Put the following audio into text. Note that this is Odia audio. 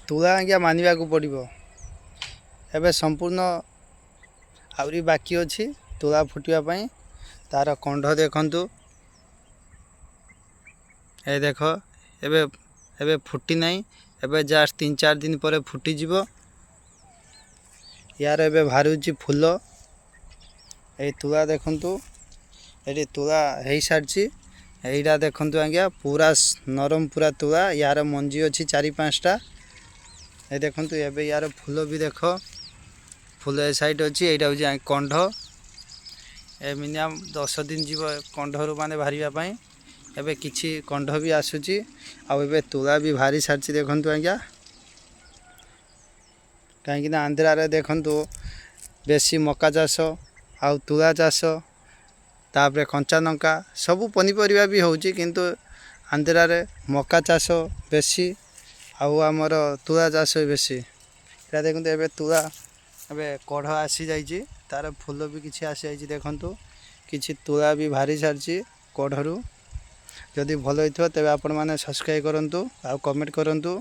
ତୁଳା ଆଜ୍ଞା ମାନିବାକୁ ପଡ଼ିବ। ଏବେ ସମ୍ପୂର୍ଣ୍ଣ ଆହୁରି ବାକି ଅଛି ତୁଳା ଫୁଟିବା ପାଇଁ। ତାର କଣ୍ଢ ଦେଖନ୍ତୁ, ଏ ଦେଖ ଏବେ ଏବେ ଫୁଟି ନାହିଁ, ଏବେ ଜଷ୍ଟ 3-4 ଦିନ ପରେ ଫୁଟିଯିବ। ୟାର ଏବେ ବାହାରୁଛି ଫୁଲ। এই ତୁଳା ଦେଖନ୍ତୁ, ଏଠି ତୁଳା ହେଇସାରିଛି। এইটা ଦେଖନ୍ତୁ ଆଜ୍ଞା ପୁରା ନରମ ପୁରା ତୁଳା। ୟାର ମଞ୍ଜି ଅଛି 4-5ଟା। ଏ ଦେଖନ୍ତୁ ଏବେ ୟାର ଫୁଲ ବି ଦେଖ, ଫୁଲ ଏ ସାଇଡ୍ ଅଛି। এইଟା ହେଉଛି କଣ୍ଢ। ଏ ମିନିମମ୍ 10 ଦିନ ଯିବ କଣ୍ଢରୁ ମାନେ ବାହାରିବା ପାଇଁ। ଏବେ କିଛି କଣ୍ଢ ବି ଆସୁଛି, ଆଉ ଏବେ ତୁଳା ବି ବାହାରି ସାରିଛି ଦେଖନ୍ତୁ ଆଜ୍ଞା। କାହିଁକିନା ଆନ୍ଧ୍ରାରେ ଦେଖନ୍ତୁ ବେଶୀ ମକା ଚାଷ ଆଉ ତୁଳା ଚାଷ, ତାପରେ କଞ୍ଚା ଲଙ୍କା ସବୁ ପନିପରିବା ବି ହେଉଛି, କିନ୍ତୁ ଆନ୍ଧ୍ରାରେ ମକା ଚାଷ ବେଶୀ ଆଉ ଆମର ତୁଳା ଚାଷ ବେଶୀ। ଏଇଟା ଦେଖନ୍ତୁ ଏବେ ତୁଳା ଏବେ କଢ଼ ଆସିଯାଇଛି, ତାର ଫୁଲ ବି କିଛି ଆସିଯାଇଛି ଦେଖନ୍ତୁ। କିଛି ତୁଳା ବି ବାହାରି ସାରିଛି କଢ଼ରୁ। ଯଦି ଭଲ ହେଇଥିବ ତେବେ ଆପଣମାନେ ସବସ୍କ୍ରାଇବ୍ କରନ୍ତୁ ଆଉ କମେଣ୍ଟ କରନ୍ତୁ।